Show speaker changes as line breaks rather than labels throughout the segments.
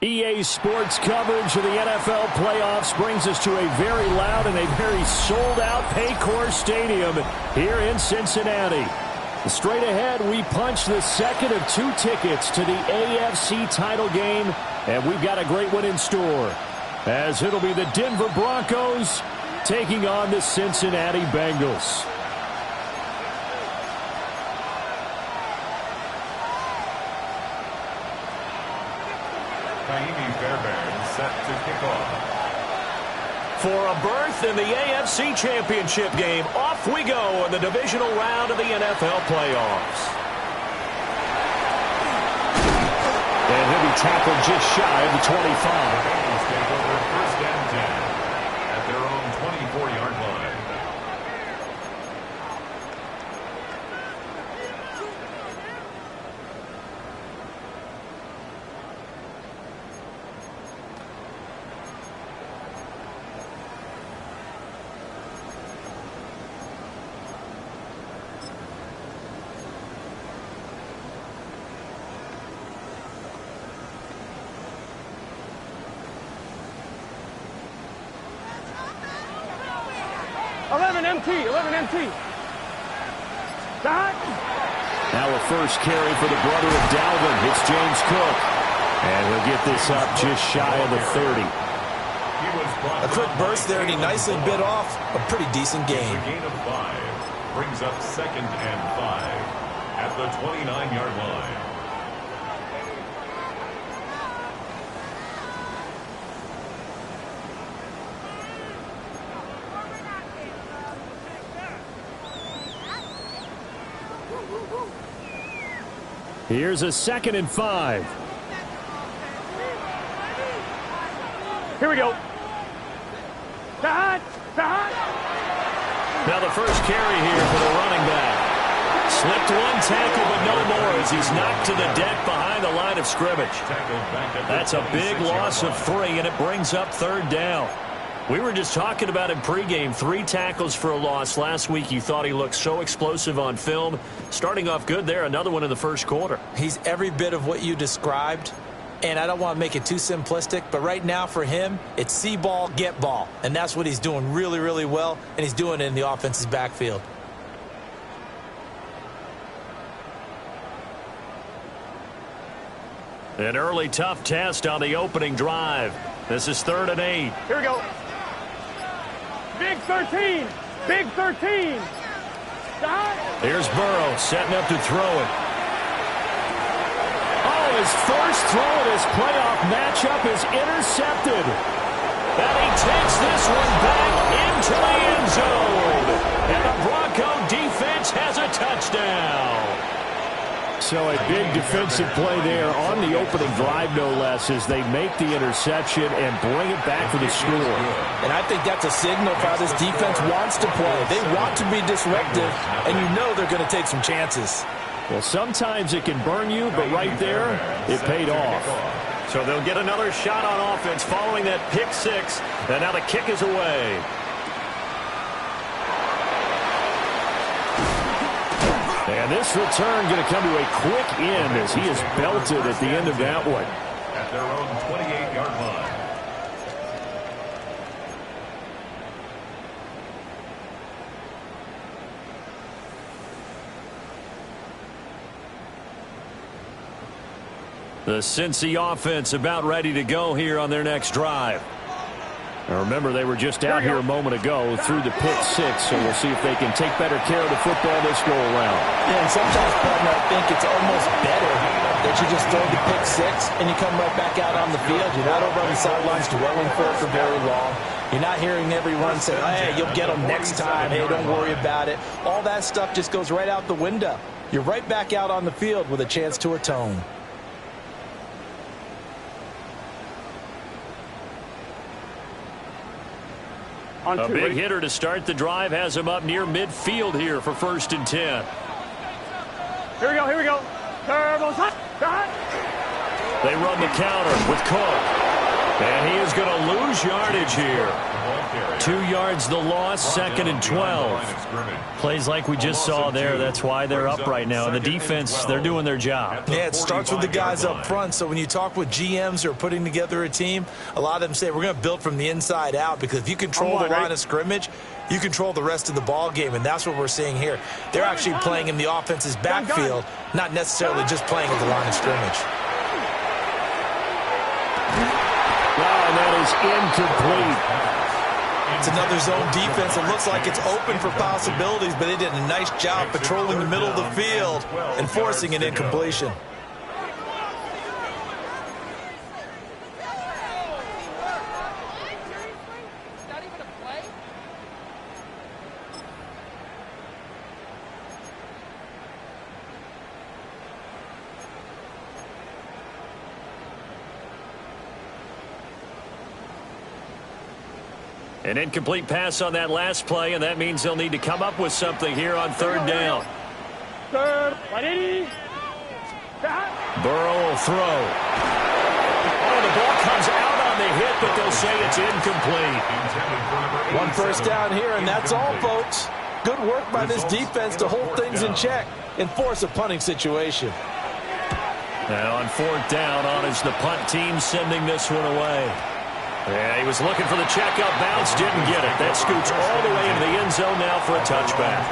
EA Sports coverage of the NFL playoffs brings us to a very loud and a very sold-out Paycor Stadium here in Cincinnati. Straight ahead, we punch the second of two tickets to the AFC title game, and we've got a great one in store, as it'll be the Denver Broncos taking on the Cincinnati Bengals.
Set to kick off.
For a berth in the AFC Championship game, off we go in the divisional round of the NFL playoffs. And he'll be tackled just shy of the 25.
The Bengals take over first and 10 at their own 24-yard line.
Now a first carry for the brother of Dalvin. It's James Cook. And he'll get this up just shy of the 30.
A quick burst there, and he nicely bit off a pretty decent gain.
A gain of 5 brings up second and 5 at the 29-yard line.
Here's a second and 5.
Here we go.
Now the first carry here for the running back. Slipped one tackle, but no more as he's knocked to the deck behind the line of scrimmage. That's a big loss of 3, and it brings up third down. We were just talking about him pregame. 3 tackles for a loss. Last week you thought he looked so explosive on film. Starting off good there. Another one in the first quarter.
He's every bit of what you described. And I don't want to make it too simplistic, but right now for him, it's see ball, get ball. And that's what he's doing really, really well. And he's doing it in the offense's backfield.
An early tough test on the opening drive. This is 3rd and 8.
Here we go. Big 13. Big 13.
Here's Burrow setting up to throw it. Oh, his first throw in his playoff matchup is intercepted. And he takes this one back into the end zone. And the Bronco defense has a touchdown. So a big defensive play there on the opening drive, no less, as they make the interception and bring it back for the score.
And I think that's a signal for how this defense wants to play. They want to be disruptive, and you know they're going to take some chances.
Well, sometimes it can burn you, but right there, it paid off. So they'll get another shot on offense following that pick 6, and now the kick is away. And this return going to come to a quick end as he is belted at the end of that one.
At their own 28-yard line.
The Cincy offense about ready to go here on their next drive. Now remember, they were just out here a moment ago through the pick 6, so we'll see if they can take better care of the football this go-around.
Yeah, and sometimes, partner, I think it's almost better that you just throw the pick 6 and you come right back out on the field. You're not over on the sidelines dwelling for it for very long. You're not hearing everyone say, hey, you'll get them next time. Hey, don't worry about it. All that stuff just goes right out the window. You're right back out on the field with a chance to atone.
A big hitter to start the drive has him up near midfield here for 1st and 10.
Here we go, here we go. Turbo's hot, hot.
They run the counter with Cook. And he is going to lose yardage here. 2 yards the loss, 2nd and 12. Plays like we just saw there. That's why they're up right now. The defense, they're doing their job.
Yeah, it starts with the guys up front. So when you talk with GMs who are putting together a team, a lot of them say we're going to build from the inside out, because if you control the line of scrimmage, you control the rest of the ball game, and that's what we're seeing here. They're actually playing in the offense's backfield, not necessarily just playing at the line of scrimmage.
Wow, and that is incomplete.
It's another zone defense. It looks like it's open for possibilities, but they did a nice job patrolling the middle of the field and forcing an incompletion.
An incomplete pass on that last play, and that means they'll need to come up with something here on 3rd down. Burrow will throw. Oh, the ball comes out on the hit, but they'll say it's incomplete.
1 first down here, and that's all, folks. Good work by this defense to hold things in check and force a punting situation.
Now on 4th down, on is the punt team sending this one away. Yeah, he was looking for the checkup bounce, didn't get it. That scoots all the way into the end zone now for a touchback.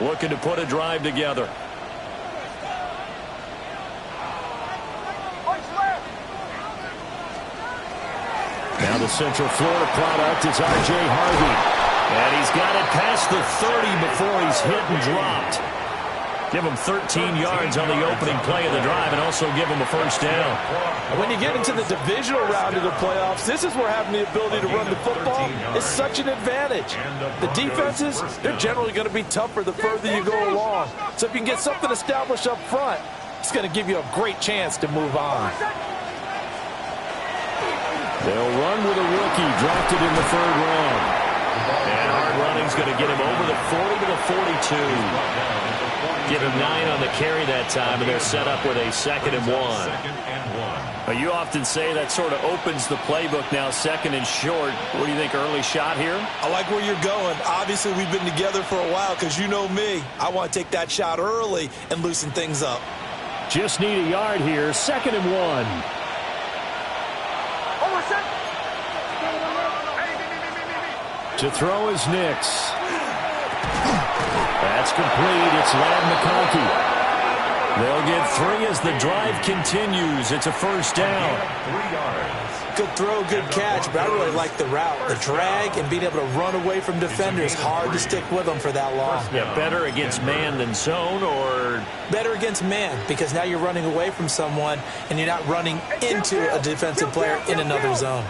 Looking to put a drive together. Now the Central Florida product is R.J. Harvey. And he's got it past the 30 before he's hit and dropped. Give him 13 yards on the opening play of the drive and also give him a first down.
When you get into the divisional round of the playoffs, this is where having the ability to run the football is such an advantage. The defenses, they're generally going to be tougher the further you go along. So if you can get something established up front, it's going to give you a great chance to move on.
They'll run with a rookie drafted in the 3rd round. And hard running's going to get him over the 40 to the 42. Get him 9 on the carry that time, and they're set up with a 2nd and 1. But you often say that sort of opens the playbook now, 2nd and short. What do you think, early shot here?
I like where you're going. Obviously, we've been together for a while because you know me. I want to take that shot early and loosen things up.
Just need a yard here, 2nd and 1. To throw is Nix. That's complete. It's Ladd-McConkey. They'll get 3 as the drive continues. It's a first down.
3 yards.
Good throw, good catch, but I really like the route. The drag and being able to run away from defenders. Hard to stick with them for that long.
Yeah, better against man than zone, or?
Better against man, because now you're running away from someone and you're not running into a defensive player in another zone.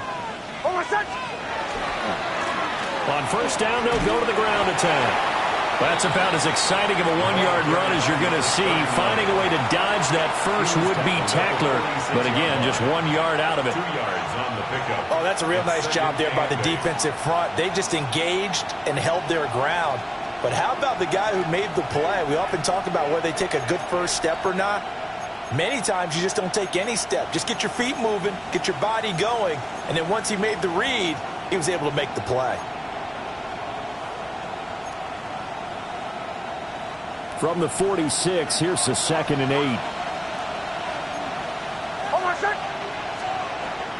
On first down, they'll go to the ground attack. That's about as exciting of a 1-yard run as you're going to see, finding a way to dodge that first would-be tackler. But again, just 1 yard out of it.
2 yards on the pickup.
Oh, that's a real nice job there by the defensive front. They just engaged and held their ground. But how about the guy who made the play? We often talk about whether they take a good first step or not. Many times you just don't take any step. Just get your feet moving, get your body going, and then once he made the read, he was able to make the play.
From the 46, here's the 2nd and 8.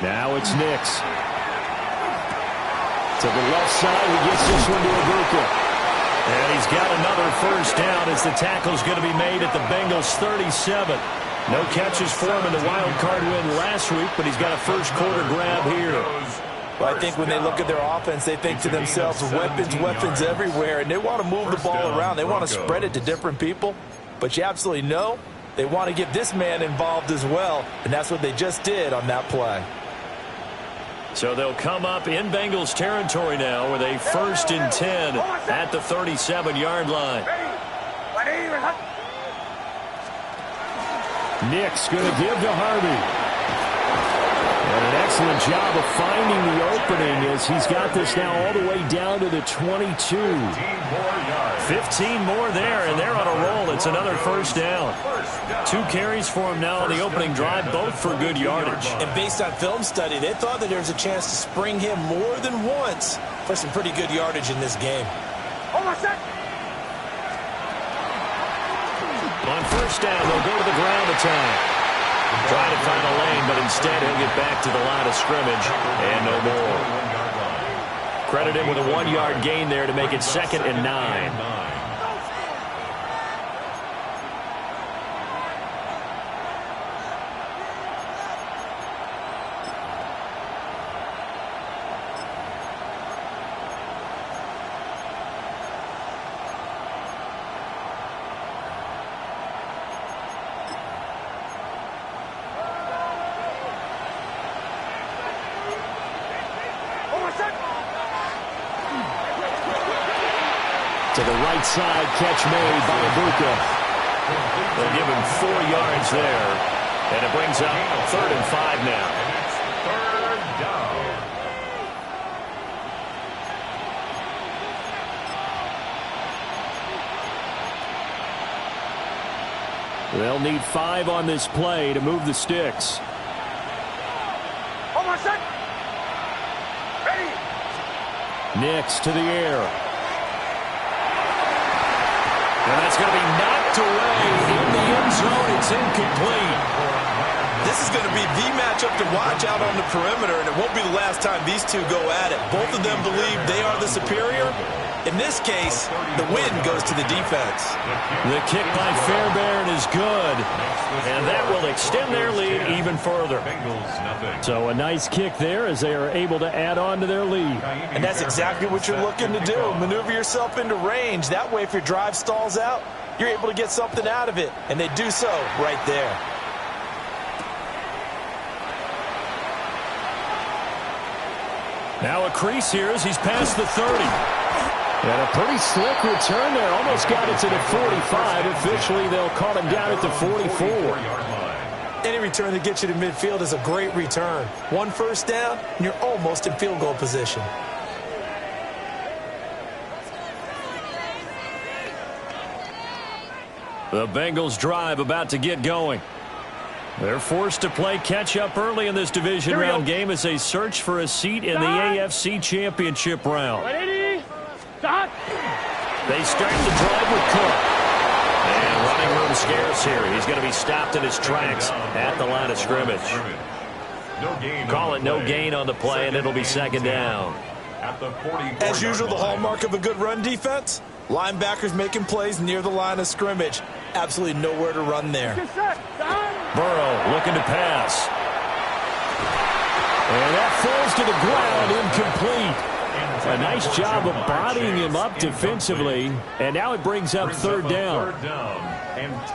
Now it's Nix. To the left side, he gets this one to Ibuka. And he's got another first down as the tackle's going to be made at the Bengals 37. No catches for him in the wild card win last week, but he's got a first quarter grab here.
Well, I think when they look at their offense, they think to themselves, weapons everywhere, and they want to move the ball around. They want to spread it to different people. But you absolutely know they want to get this man involved as well, and that's what they just did on that play.
So they'll come up in Bengals territory now with a 1st and 10 at the 37-yard line. Nick's going to give to Harvey. And an excellent job of finding the opening as he's got this now all the way down to the 22.
15 more there, and they're on a roll. It's another first down. 2 carries for him now on the opening drive, both for good yardage.
And based on film study, they thought that there was a chance to spring him more than once for some pretty good yardage in this game.
On first down, they'll go to the ground attack. Try to find a lane, but instead he'll get back to the line of scrimmage and no more. Credit him with a 1-yard gain there to make it 2nd and 9.
To the right side, catch made by Ibuka.
They'll give him 4 yards there, and it brings up 3rd and 5 now.
They'll need 5 on this play to move the sticks. Nix to the air.
And that's going to be knocked away in the end zone. It's incomplete.
This is going to be the matchup to watch out on the perimeter, and it won't be the last time these two go at it. Both of them believe they are the superior. In this case, the win goes to the defense.
The kick by Fairbairn is good, and that will extend their lead even further.
So a nice kick there as they are able to add on to their lead.
And that's exactly what you're looking to do. Maneuver yourself into range. That way, if your drive stalls out, you're able to get something out of it. And they do so right there.
Now a crease here as he's past the 30.
And a pretty slick return there. Almost got it to the 45. Officially, they'll call him down at the 44.
Any return that gets you to midfield is a great return. 1 first down, and you're almost in field goal position.
The Bengals drive about to get going. They're forced to play catch-up early in this division round game as they search for a seat in the AFC Championship round. They start the drive with Cook. And running room scarce here. He's going to be stopped in his tracks at the line of scrimmage. Call it no gain on the play, and it'll be 2nd down.
As usual, the hallmark of a good run defense, linebackers making plays near the line of scrimmage. Absolutely nowhere to run there.
Burrow looking to pass.
And that falls to the ground, incomplete. A nice job of bodying him up defensively, and now it brings up 3rd down.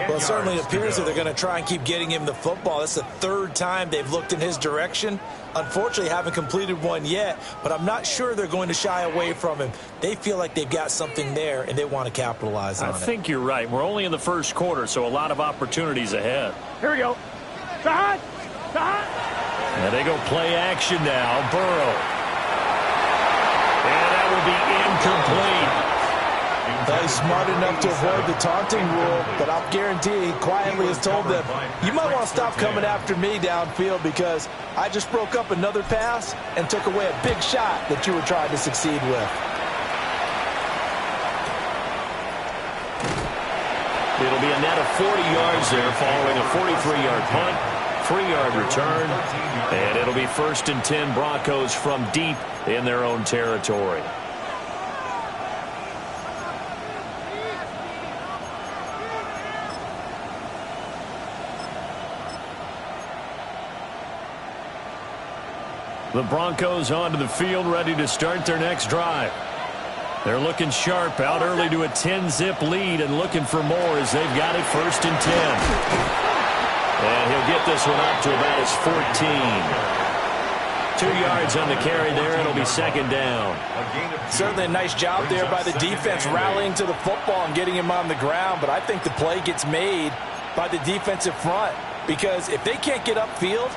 Well, it certainly appears that they're going to try and keep getting him the football. That's the 3rd time they've looked in his direction. Unfortunately, haven't completed one yet, but I'm not sure they're going to shy away from him. They feel like they've got something there, and they want to capitalize on it.
I think you're right. We're only in the 1st quarter, so a lot of opportunities ahead.
Here we go.
And they go play action now. Burrow. And that will be incomplete.
He's smart enough to avoid the taunting rule, but I'll guarantee he quietly has told them, you might want to stop coming after me downfield because I just broke up another pass and took away a big shot that you were trying to succeed with.
It'll be a net of 40 yards there following a 43-yard punt, 3-yard return, and it'll be 1st and 10 Broncos from deep in their own territory. The Broncos onto the field, ready to start their next drive. They're looking sharp, out early to a 10-zip lead and looking for more as they've got it 1st and 10. And he'll get this one up to about his 14. 2 yards on the carry there. It'll be 2nd down.
Certainly a nice job there by the defense rallying to the football and getting him on the ground, but I think the play gets made by the defensive front. because if they can't get upfield,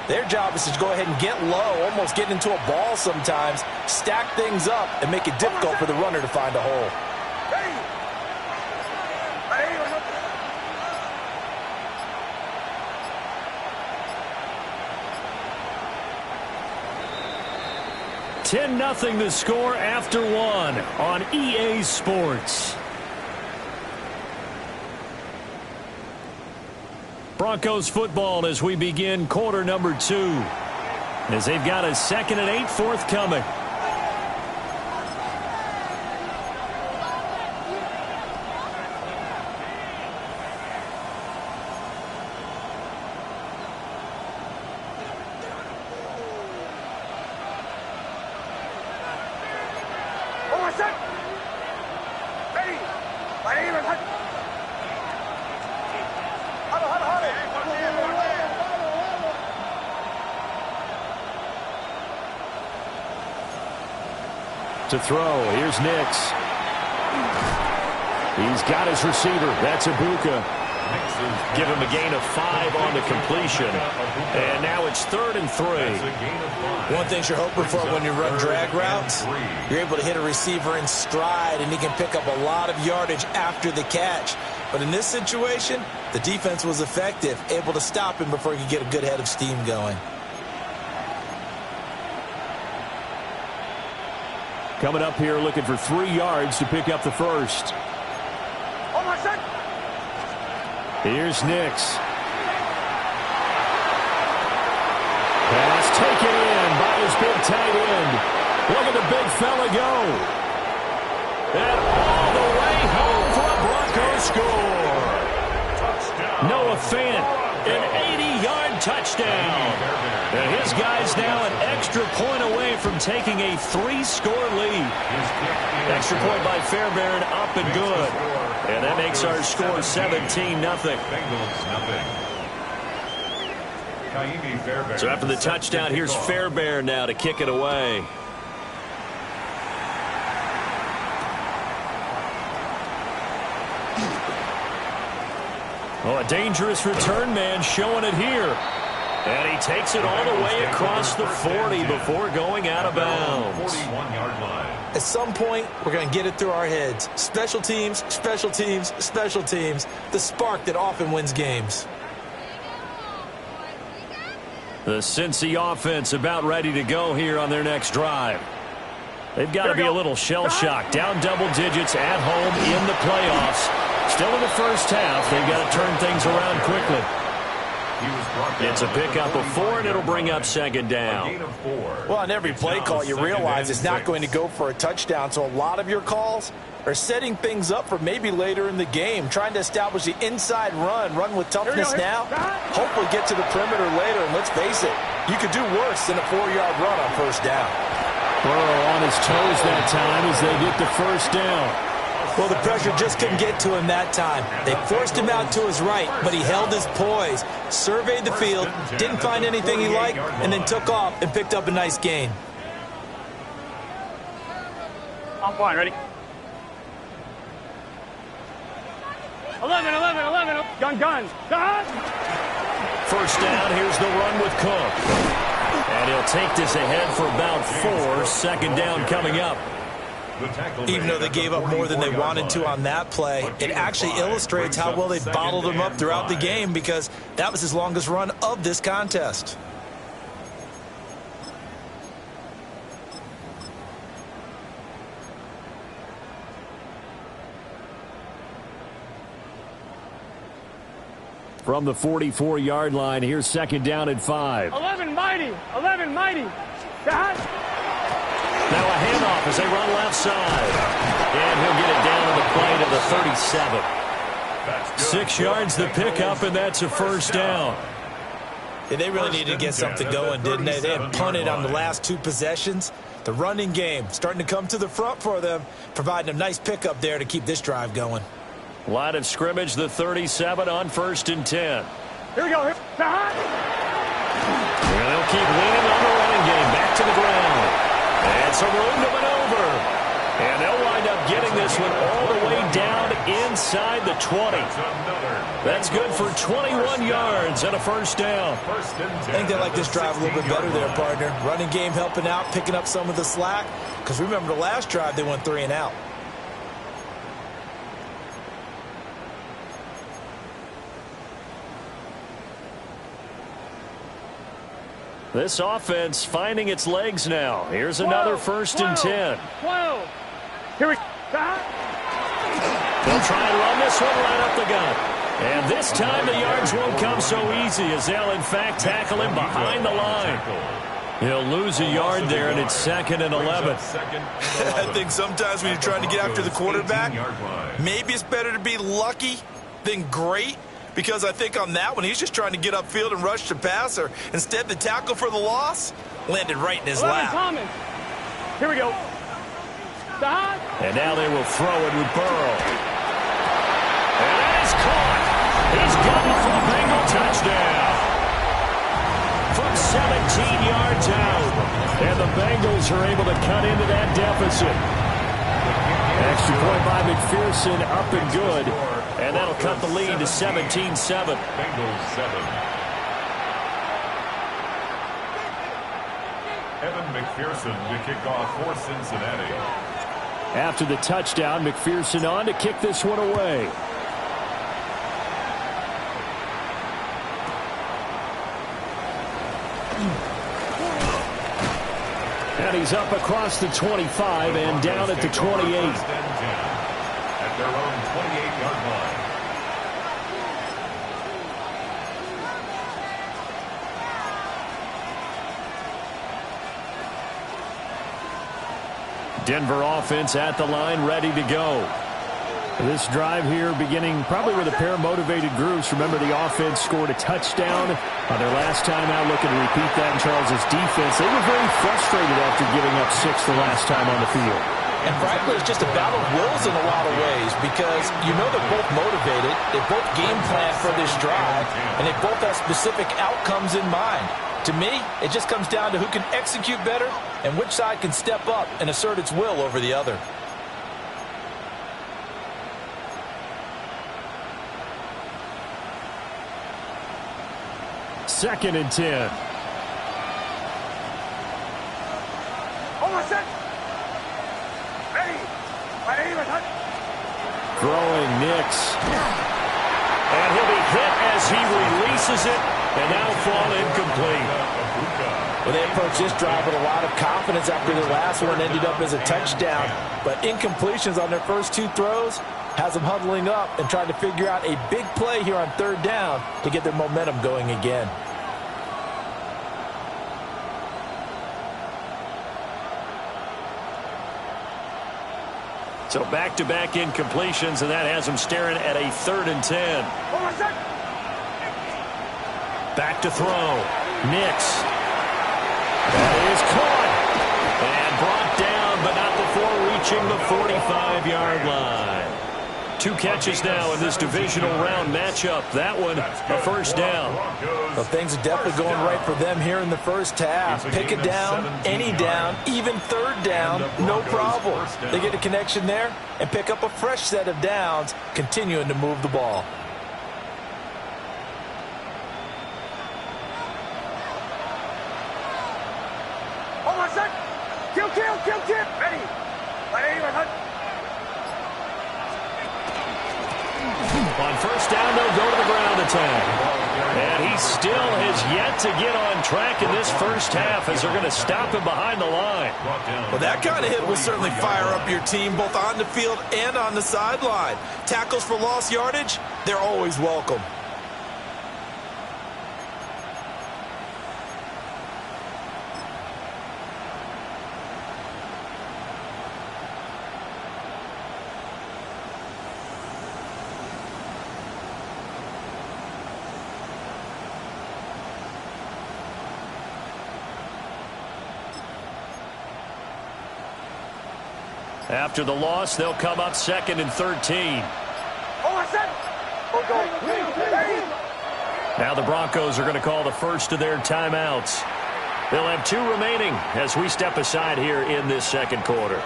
their job is to go ahead and get low, almost get into a ball sometimes, stack things up, and make it difficult for the runner to find a hole.
10-0 the score after one on EA Sports. Broncos football as we begin quarter number 2. As they've got a 2nd and 8 forthcoming. To throw. Here's Nix. He's got his receiver. That's Ibuka. Give him a gain of 5 on the completion. And now it's 3rd and 3.
One thing you're hoping for when you run drag routes, you're able to hit a receiver in stride, and he can pick up a lot of yardage after the catch. But in this situation, the defense was effective, able to stop him before he could get a good head of steam going.
Coming up here looking for 3 yards to pick up the first. Here's Nix. Pass taken in by his big tight end. Look at the big fella go. And all the way home for a Broncos score. Noah Fant, an 80-yard touchdown. And his guy's now an extra point away from taking a 3-score lead. Extra point by Fairbairn, up and good. And that makes our score 17-0. So after the touchdown, here's Fairbairn now to kick it away. Oh, a dangerous return man showing it here. And he takes it all the way across the 40 before going out of bounds.
At some point, we're going to get it through our heads. Special teams, special teams, special teams. The spark that often wins games.
The Cincy offense about ready to go here on their next drive. They've got to be a little shell-shocked. Down double digits at home in the playoffs. Still in the first half. They've got to turn things around quickly. It's a pickup of 4, and it'll bring up 2nd down.
Well, on every play call, you realize it's not going to go for a touchdown. So a lot of your calls are setting things up for maybe later in the game, trying to establish the inside run with toughness now, hopefully get to the perimeter later. And let's face it, you could do worse than a 4-yard run on first down.
Burrow on his toes that time as they get the first down.
Well, the pressure just couldn't get to him that time. They forced him out to his right, but he held his poise, surveyed the field, didn't find anything he liked, and then took off and picked up a nice gain.
I'm fine. Ready? 11. Gun.
First down, here's the run with Cook. And he'll take this ahead for about 4. 2nd down coming up.
Even though they gave up more than they wanted to on that play, it actually illustrates how well they bottled them up throughout the game, because that was his longest run of this contest.
From the 44-yard line, here's 2nd down and 5.
11 mighty. God.
Now a handoff as they run left side. And he'll get it down to the play to the 37. 6 yards the pickup, and that's a first down.
Yeah, they really needed to get something going, didn't they? They had punted on the last 2 possessions. The running game starting to come to the front for them, providing a nice pickup there to keep this drive going.
Line of scrimmage, the 37 on 1st and 10.
Here we go.
And they'll keep leaning on the running game. Back to the ground. And some room to maneuver. And they'll wind up getting this one all the way down inside
inside the 20. That's good for 21 yards and a first down.
I think they like this drive a little bit better there, partner. Running game helping out, picking up some of the slack. Because remember the last drive, they went 3 and out.
This offense finding its legs now. Here's another 1st and 10.
12. Here we go.
They'll try and run this one right up the gut. And this time the yards won't come so easy as they'll, in fact, tackle him behind the line. He'll lose a yard there, and it's 2nd and 11.
I think sometimes when you're trying to get after the quarterback, maybe it's better to be lucky than great. Because I think on that one, he's just trying to get upfield and rush the passer. Instead, the tackle for the loss landed right in his lap.
Thomas. Here we go. Stop.
And now they will throw it with Burrow. And that is caught. He's got it for a Bengal touchdown. From 17 yards out. And the Bengals are able to cut into that deficit. Extra point by McPherson, up and good. And that'll cut the lead to 17-7.
Bengals 7. Evan McPherson to kick off for Cincinnati.
After the touchdown, McPherson on to kick this one away. And he's up across the 25 and down at the 28.
At their own 28-yard line.
Denver offense at the line, ready to go.
This drive here beginning probably with a pair of motivated groups. Remember, the offense scored a touchdown on their last time out, looking to repeat that in Charles' defense. They were very frustrated after giving up 6 the last time on the field.
And frankly, it's just a battle of wills in a lot of ways because you know they're both motivated, they both game plan for this drive, and they both have specific outcomes in mind. To me, it just comes down to who can execute better and which side can step up and assert its will over the other.
Second and 10. Throwing Nix.
And he'll be hit as he releases it, and that'll fall incomplete.
Well, they approached this drive with a lot of confidence after their last one ended up as a touchdown. But incompletions on their first 2 throws has them huddling up and trying to figure out a big play here on 3rd down to get their momentum going again.
So back-to-back incompletions, and that has them staring at a 3rd and 10. Back to throw. Nix. That is caught. And brought down, but not before reaching the 45-yard line. 2 catches now in this divisional round matchup. That one, a first down.
Well, things are definitely going right for them here in the first half. Pick it down, any down, even 3rd down, no problem. They get a connection there and pick up a fresh set of downs, continuing to move the ball.
Kill. Ready.
On first down, they'll go to the ground attack. And he still has yet to get on track in this first half as they're going to stop him behind the line.
Well, that kind of hit will certainly fire up your team both on the field and on the sideline. Tackles for lost yardage, they're always welcome.
After the loss, they'll come up 2nd and 13. Now the Broncos are going to call the first of their timeouts. They'll have 2 remaining as we step aside here in this second quarter.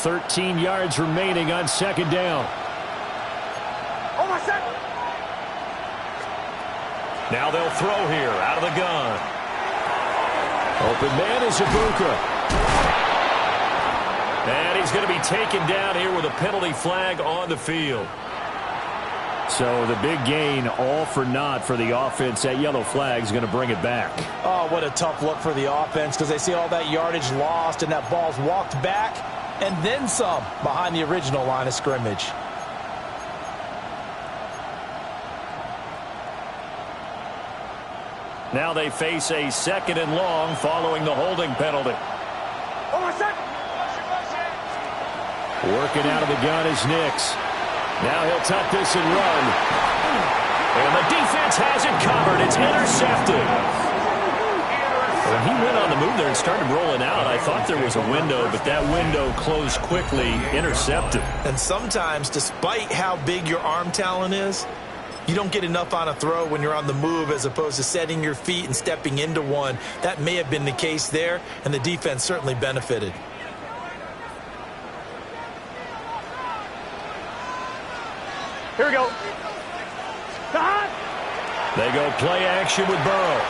13 yards remaining on second down. Now they'll throw here out of the gun. Open man is Ibuka. And he's going to be taken down here with a penalty flag on the field. So the big gain, all for naught for the offense. That yellow flag is going to bring it back.
Oh, what a tough look for the offense, because they see all that yardage lost and that ball's walked back and then some behind the original line of scrimmage.
Now they face a 2nd and long following the holding penalty.
Working out of the gun is Nix. Now he'll tuck this and run. And the defense has it covered. It's intercepted. When he went on the move there and started rolling out, I thought there was a window, but that window closed quickly, intercepted.
And sometimes, despite how big your arm talent is, you don't get enough on a throw when you're on the move as opposed to setting your feet and stepping into one. That may have been the case there, and the defense certainly benefited.
Here we go.
They go play action with Burrow.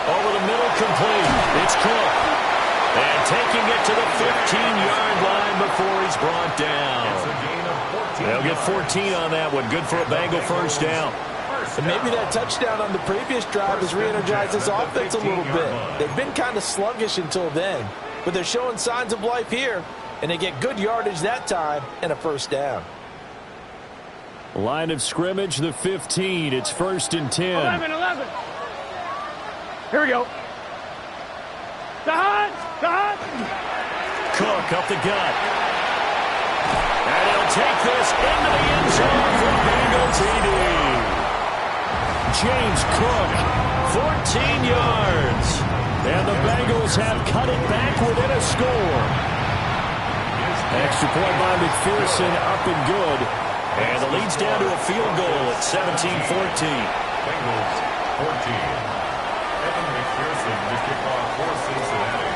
Over the middle, complete. It's Cook. And taking it to the 15-yard line before he's brought down. They'll get 14 on that one. Good for a Bengal first down.
And maybe that touchdown on the previous drive has re-energized this offense a little bit. They've been kind of sluggish until then, but they're showing signs of life here, and they get good yardage that time and a first down.
Line of scrimmage, the 15. It's 1st and 10.
11. Here we go.
Cook up the gut. And he'll take this into the end zone for Bengal TD. James Cook, 14 yards. And the Bengals have cut it back within a score. Extra point by McPherson, up and good. And the lead's down to a field goal at 17-14.
Bengals 14. Evan McPherson to kick off for Cincinnati.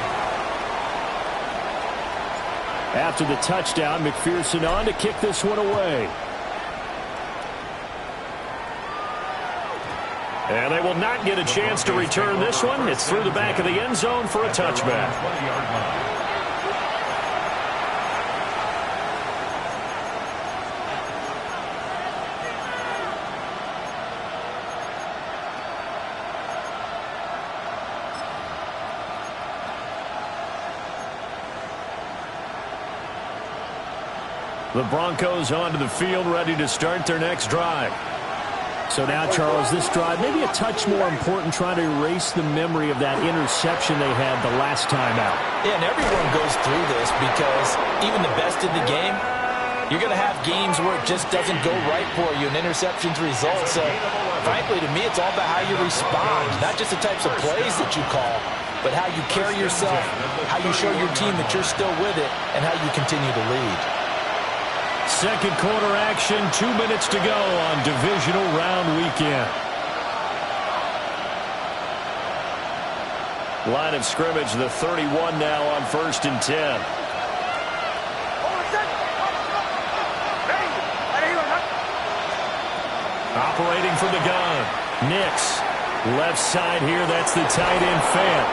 After the touchdown, McPherson on to kick this one away. And they will not get a chance to return this one. It's through the back of the end zone for a touchback.
20-yard line.
The Broncos onto the field, ready to start their next drive. So now, Charles, this drive maybe a touch more important, trying to erase the memory of that interception they had the last time out.
Yeah, and everyone goes through this because even the best in the game, you're going to have games where it just doesn't go right for you and interceptions result. So, frankly, to me, it's all about how you respond, not just the types of plays that you call, but how you carry yourself, how you show your team that you're still with it, and how you continue to lead.
Second quarter action, 2 minutes to go on divisional round weekend. Line of scrimmage, the 31 now on 1st and 10. Operating from the gun. Nix. Left side here, that's the tight end Fant.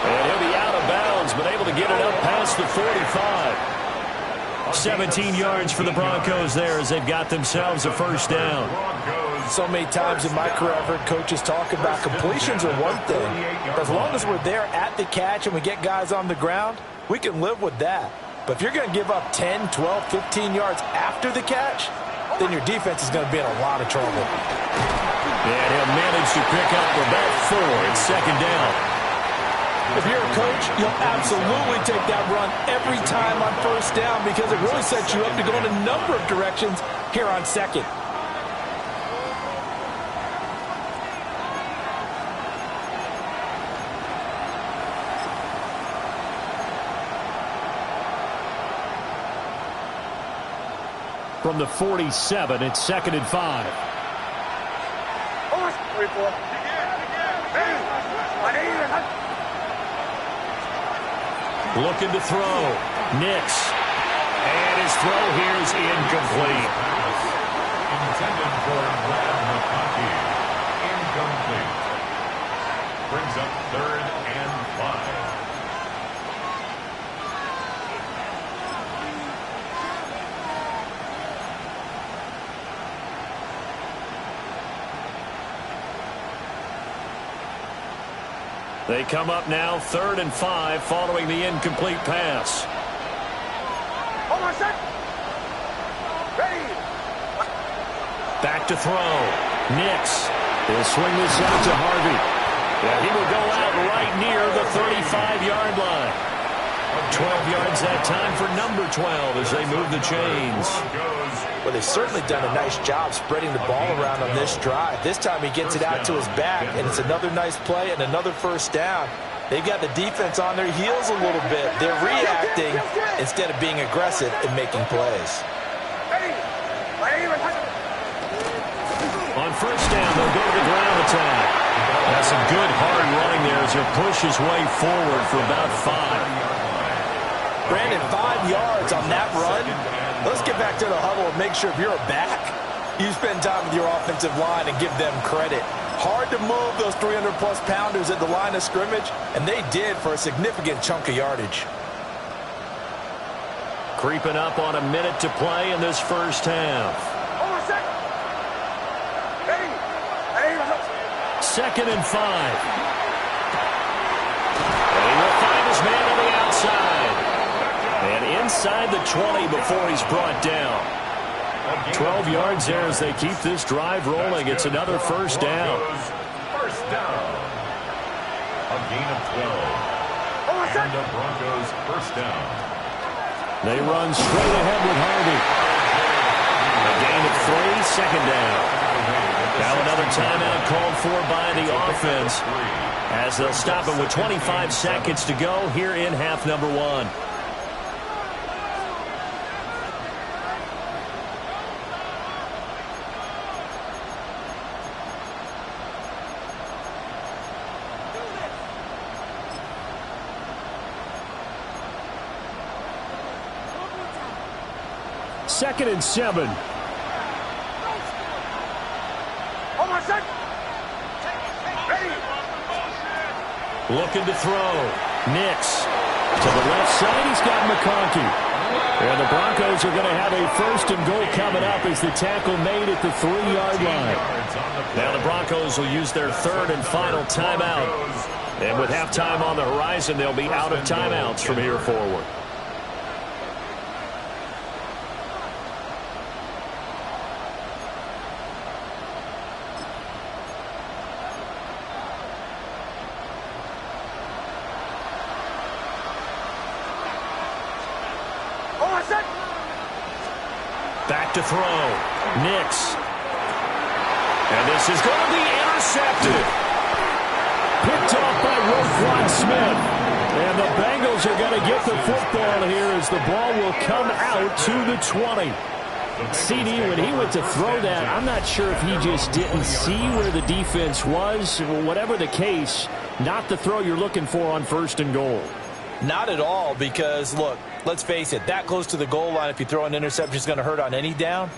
And he'll be out of bounds, but able to get it up past the 45. 17 yards for the Broncos there as they've got themselves a first down.
So many times in my career I've heard coaches talk about completions are one thing. As long as we're there at the catch and we get guys on the ground, we can live with that. But if you're going to give up 10, 12, 15 yards after the catch, then your defense is going to be in a lot of trouble.
And he'll manage to pick up about 4. It's second down.
If you're a coach, you'll absolutely take that run every time on first down because it really sets you up to go in a number of directions here on second.
From the 47, it's 2nd and 5.
Looking to throw. Nix. And his throw here is incomplete.
Intended for Brad McConkey. Incomplete. Brings up 3rd and 5.
They come up now 3rd and 5 following the incomplete pass.
Hold on a sec. Ready.
Back to throw. Nix.
He'll swing this out to Harvey.
Yeah, he will go out right near the 35-yard line. 12 yards that time for number 12 as they move the chains.
Well, they've certainly done a nice job spreading the ball around on this drive. This time he gets it out to his back, and it's another nice play and another first down. They've got the defense on their heels a little bit. They're reacting instead of being aggressive and making plays.
On first down, they'll go to the ground attack. That's some good hard running there as they push his way forward for about 5.
Brandon, 5 yards on that run. Let's get back to the huddle and make sure if you're a back, you spend time with your offensive line and give them credit. Hard to move those 300-plus pounders at the line of scrimmage, and they did for a significant chunk of yardage.
Creeping up on a minute to play in this first half.
Hold on a sec. Ready.
2nd and 5. And he will find his man on the outside. And inside the 20 before he's brought down. 12 yards there as they keep this drive rolling. It's another first down.
First down. A gain of 12. And the Broncos first down.
They run straight ahead with Harvey.
A gain of 3, 2nd down. Now another timeout called for by the offense as they'll stop it with 25 seconds to go here in half number 1.
Second and 7.
Hold on a sec. Ready.
Looking to throw. Nix. To the left side, he's got McConkey. And the Broncos are going to have a 1st and goal coming up as the tackle made at the 3-yard line. Now the Broncos will use their 3rd and final timeout. And with halftime on the horizon, they'll be out of timeouts from here forward. Back to throw. Nix. And this is going to be intercepted.
Picked off by Roquan Smith. And the Bengals are going to get the football here as the ball will come out to the 20. CD, when he went to throw that, I'm not sure if he just didn't see where the defense was. Whatever the case, not the throw you're looking for on 1st and goal.
Not at all, because, look, let's face it, that close to the goal line, if you throw an interception, is going to hurt on any down.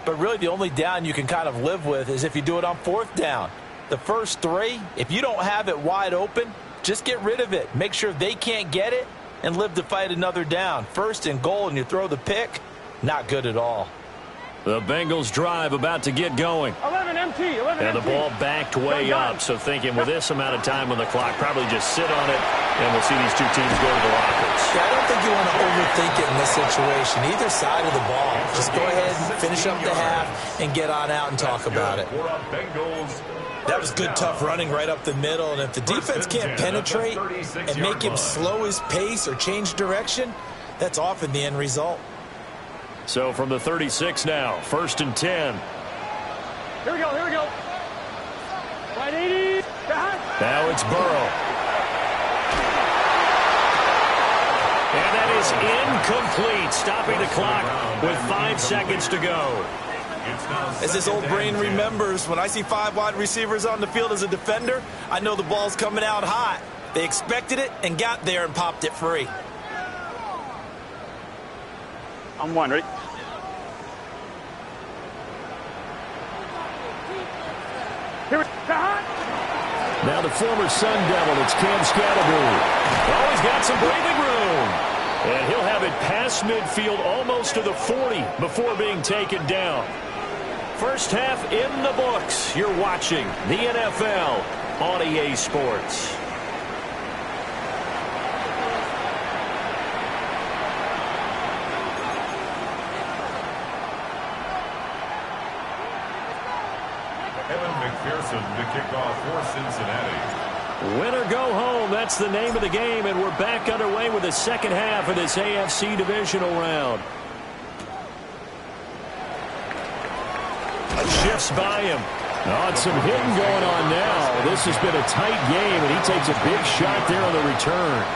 But really, the only down you can kind of live with is if you do it on 4th down. The first 3, if you don't have it wide open, just get rid of it. Make sure they can't get it and live to fight another down. 1st and goal, and you throw the pick, not good at all.
The Bengals drive about to get going.
11 MT. 11
and the
MT.
ball backed way up. So thinking with this amount of time on the clock, probably just sit on it, and we'll see these two teams go to the lockers.
Yeah, I don't think you want to overthink it in this situation. Either side of the ball. Just go ahead and finish up the half and get on out and talk about it. That was good, tough running right up the middle. And if the defense can't penetrate and make him slow his pace or change direction, that's often the end result.
So from the 36 now, 1st and 10.
Here we go, here we go. Right 80.
Now it's Burrow. And that is incomplete, stopping the clock with 5 seconds to go.
As this old brain remembers, when I see 5 wide receivers on the field as a defender, I know the ball's coming out hot. They expected it and got there and popped it free.
I'm one. Ready? Here we go.
Now the former Sun Devil, it's Cam Scatterbury.
Oh, he's got some breathing room. And he'll have it past midfield almost to the 40 before being taken down. First half in the books. You're watching the NFL on EA Sports.
To kick off for Cincinnati.
Win or go home, that's the name of the game, and we're back underway with the second half of this AFC divisional round. Shifts by him.
Oh, some hitting going on now. This has been a tight game, and he takes a big shot there on the return.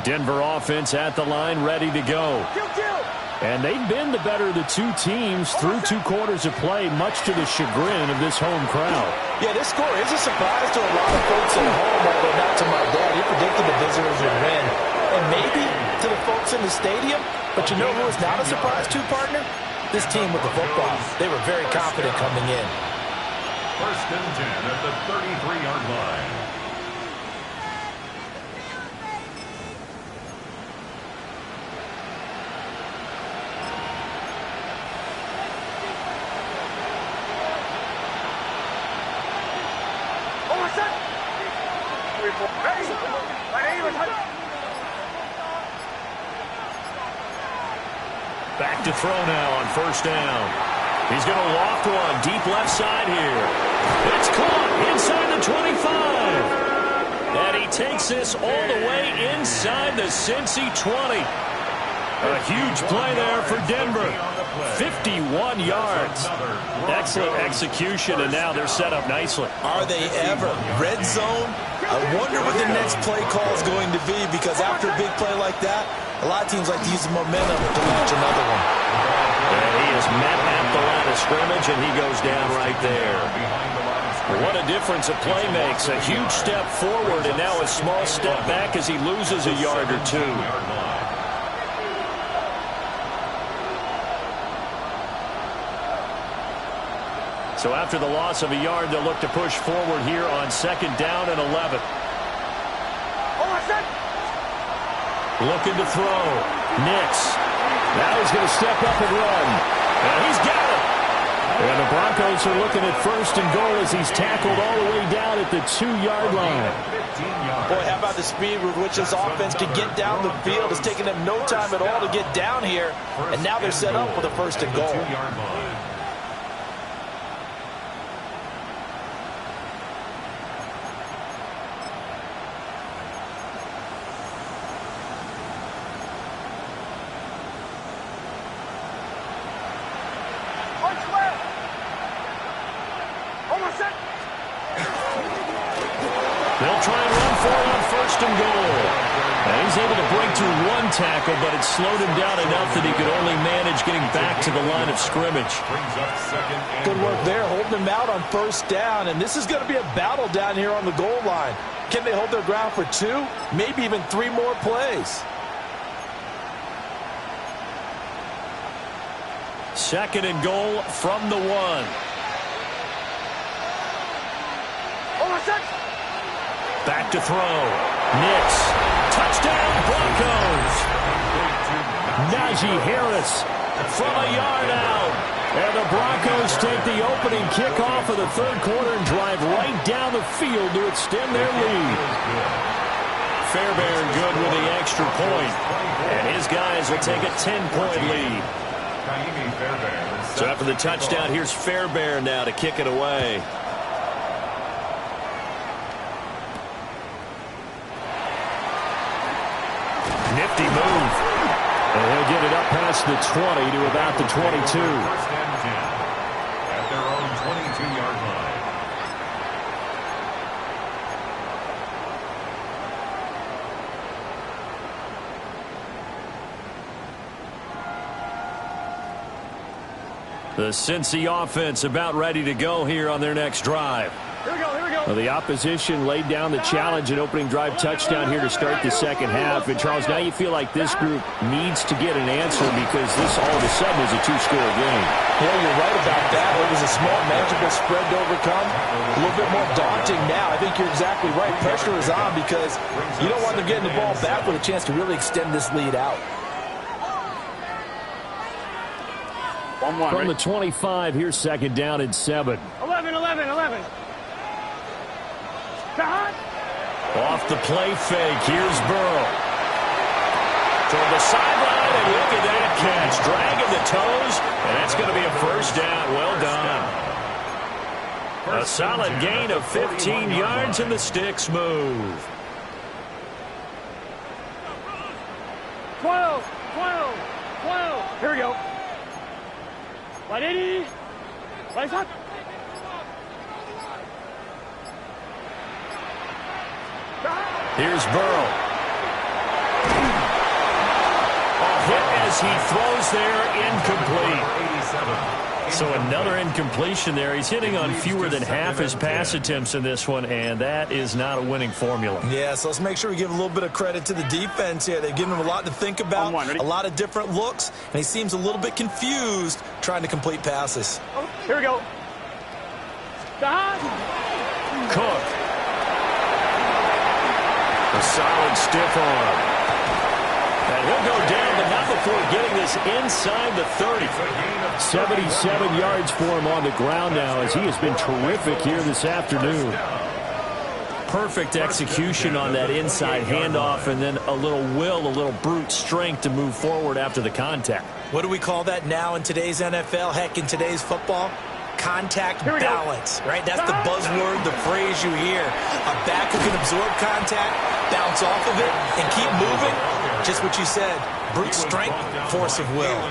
Denver offense at the line, ready to go. And they've been the better of the two teams through 2 quarters of play, much to the chagrin of this home crowd.
Yeah, this score is a surprise to a lot of folks at home, although not to my dad. He predicted the visitors would win. And maybe to the folks in the stadium. But you know who is not a surprise to, partner? This team with the football. They were very confident coming in.
First and 10 at the 33-yard line.
Back to throw now on first down. He's going to loft one deep left side here. It's caught inside the 25. And he takes this all the way inside the Cincy 20. A huge play there for Denver. 51 yards. Excellent execution, and now they're set up nicely.
Are they ever? Red zone? I wonder what the next play call is going to be, because after a big play like that, a lot of teams like to use the momentum to launch another one.
And he is met at the line of scrimmage, and he goes down right there. What a difference a play makes. A huge step forward, and now a small step back as he loses a yard or two. So after the loss of a yard, they'll look to push forward here on second down and 11. Looking to throw. Nix.
Now he's going to step up and run.
And he's got it.
And the Broncos are looking at first and goal as he's tackled all the way down at the 2-yard line.
Boy, how about the speed with which this offense can get down the field? It's taken them no time at all to get down here. And now they're set up with a first and goal.
They'll try and run for it on first and goal. And he's able to break through one tackle, but it slowed him down enough that he could only manage getting back to the line of scrimmage.
Good work there, holding him out on first down. And this is going to be a battle down here on the goal line. Can they hold their ground for 2, maybe even 3 more plays?
Second and goal from the 1. Back to throw. Nix. Touchdown, Broncos.
Najee Harris
From a yard out.
And the Broncos take the opening kickoff of the third quarter and drive right down the field to extend their lead.
Fairbairn good with the extra point. And his guys will take a 10-point lead. So after the touchdown, here's Fairbairn now to kick it away. Nifty move.
And he'll get it up past the 20 to about the 22.
First and 10 at their own 22-yard line.
The Cincy offense about ready to go here on their next drive.
Here we go, here we go.
Well, the opposition laid down the challenge and opening drive touchdown here to start the second half. And, Charles, now you feel like this group needs to get an answer because this all of a sudden is a two-score game.
Yeah, you're right about that. It was a small, manageable spread to overcome. A little bit more daunting now. I think you're exactly right. Pressure is on because you don't want them getting the ball back with a chance to really extend this lead out.
From the 25, here's second down and 7.
11.
Off the play fake, here's Burrow. Toward the sideline, and look at that catch. Dragging the toes, and that's going to be a first down. Well done. A solid gain of 15 yards, and the sticks move.
12. Here we go. 180. Right shot.
Here's Burrow. A hit as he throws there, incomplete. So another incompletion there. He's hitting on fewer than half his pass attempts in this one, and that is not a winning formula.
Yeah, so let's make sure we give a little bit of credit to the defense here. They've given him a lot to think about, a lot of different looks, and he seems a little bit confused trying to complete passes.
Here we go.
Cook. A solid stiff arm. And he'll go down, but not before getting this inside the 30.
77 yards for him on the ground now as he has been terrific here this afternoon.
Perfect execution on that inside handoff, and then a little will, a little brute strength to move forward after the contact.
What do we call that now in today's NFL? Heck, in today's football? Contact balance, right? That's the buzzword, the phrase you hear. A back who can absorb contact, bounce off of it, and keep moving. Just what you said, brute strength, force of will.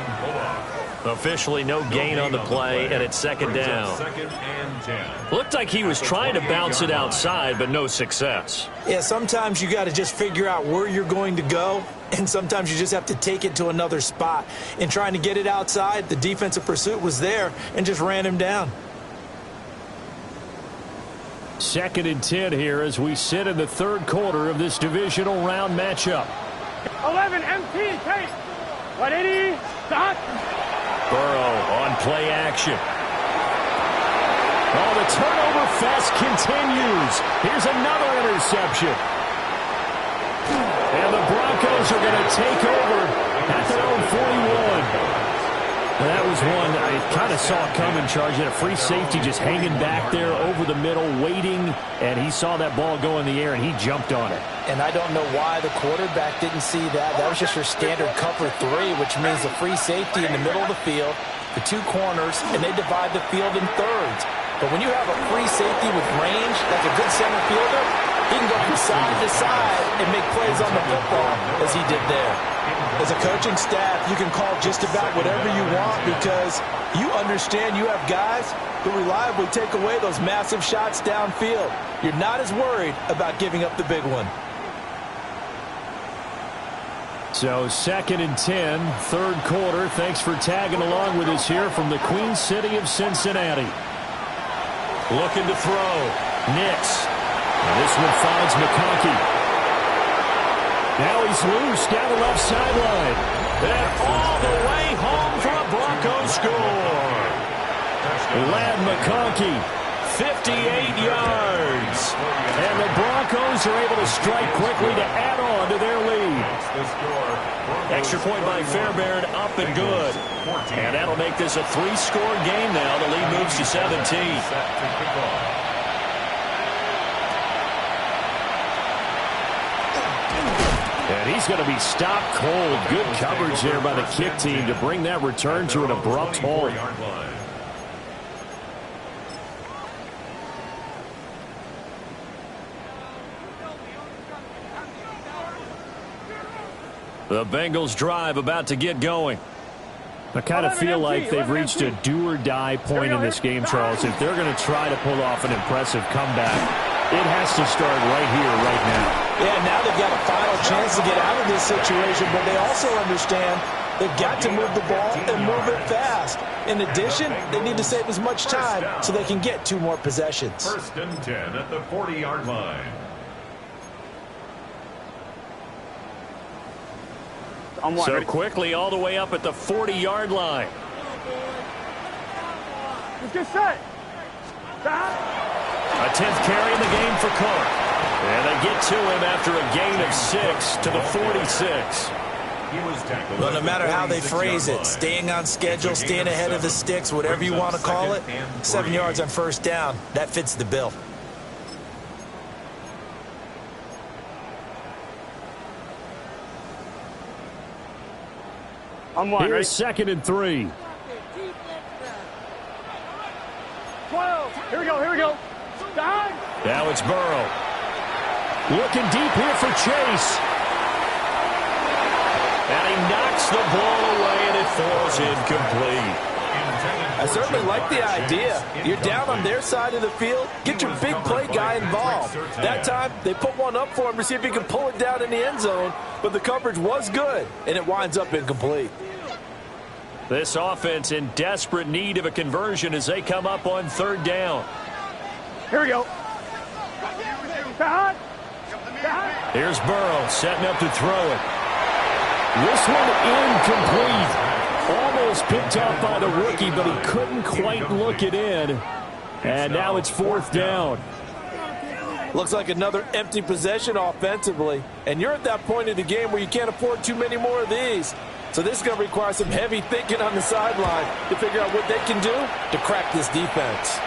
Officially no gain on the play, and it's second down. Looked like he was trying to bounce it outside, but no success.
Yeah, sometimes you got to just figure out where you're going to go, and sometimes you just have to take it to another spot. In trying to get it outside, the defensive pursuit was there and just ran him down.
Second and 10 here as we sit in the third quarter of this divisional round matchup.
11, MT, take. 180, stop.
Burrow on play action.
Oh, the turnover fest continues. Here's another interception. And the Broncos are going to take over at their own 41. Well, that was one I kind of saw coming, Charge. Had a free safety just hanging back there over the middle, waiting, and he saw that ball go in the air, and he jumped on it.
And I don't know why the quarterback didn't see that. That was just your standard cover 3, which means a free safety in the middle of the field, the two corners, and they divide the field in thirds. But when you have a free safety with range, like a good center fielder, he can go from side to side and make plays on the football as he did there. As a coaching staff, you can call just about whatever you want because you understand you have guys who reliably take away those massive shots downfield. You're not as worried about giving up the big one.
So second and 10, third quarter. Thanks for tagging along with us here from the Queen City of Cincinnati.
Looking to throw. Nix.
And this one finds McConkey. Now he's loose down the left sideline.
And all the way home for a Broncos score.
Lad McConkey, 58 yards. And the Broncos are able to strike quickly to add on to their lead.
Extra point by Fairbairn, up and good. And that'll make this a 3-score game now. The lead moves to 17.
And he's going to be stopped cold. Good coverage there by the kick team to bring that return to an abrupt halt.
The Bengals drive about to get going.
I kind of feel like they've reached a do-or-die point in this game, Charles. If they're going to try to pull off an impressive comeback, It has to start right here, right now.
Yeah, now they've got a final chance to get out of this situation, but they also understand they've got to move the ball and move it fast. In addition, they need to save as much time so they can get 2 more possessions.
1st and 10 at the 40-yard line.
So quickly all the way up at the 40-yard line.
Let's get set.
A 10th carry in the game for Cook. And they get to him after a gain of 6 to the 46.
Well, no matter how they phrase it, staying on schedule, staying ahead of the sticks, whatever you want to call it, 7 yards on 1st down, that fits the bill.
Here's 2nd and 3.
12. Here we go.
Now it's Burrow.
Looking deep here for Chase.
And he knocks the ball away, and it falls incomplete.
I certainly like the idea. You're down on their side of the field. Get your big play guy involved. That time, they put one up for him to see if he can pull it down in the end zone, but the coverage was good, and it winds up incomplete.
This offense in desperate need of a conversion as they come up on 3rd down.
Here we go.
Here's Burrow setting up to throw it.
This one incomplete. Almost picked off by the rookie, but he couldn't quite look it in. And now it's 4th down.
Looks like another empty possession offensively. And you're at that point in the game where you can't afford too many more of these. So this is going to require some heavy thinking on the sideline to figure out what they can do to crack this defense.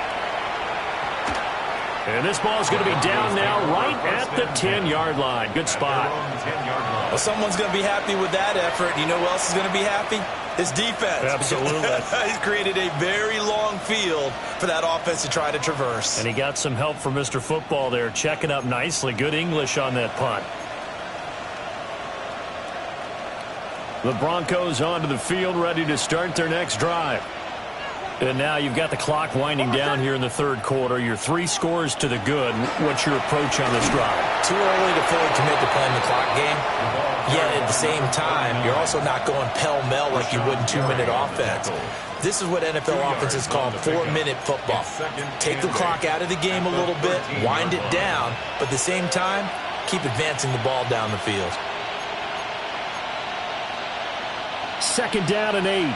And this ball is going to be down now right at the 10-yard line. Good spot.
Well, someone's going to be happy with that effort. You know who else is going to be happy? His defense.
Absolutely.
He's created a very long field for that offense to try to traverse.
And he got some help from Mr. Football there, checking up nicely. Good English on that punt. The Broncos onto the field, ready to start their next drive. And now you've got the clock winding down here in the 3rd quarter. You're 3 scores to the good. What's your approach on this drive?
Too early to fully commit to playing the clock game. Yet at the same time, you're also not going pell-mell like you would in 2-minute offense. This is what NFL offenses call 4-minute football. Take the clock out of the game a little bit, wind it down, but at the same time, keep advancing the ball down the field.
2nd down and 8.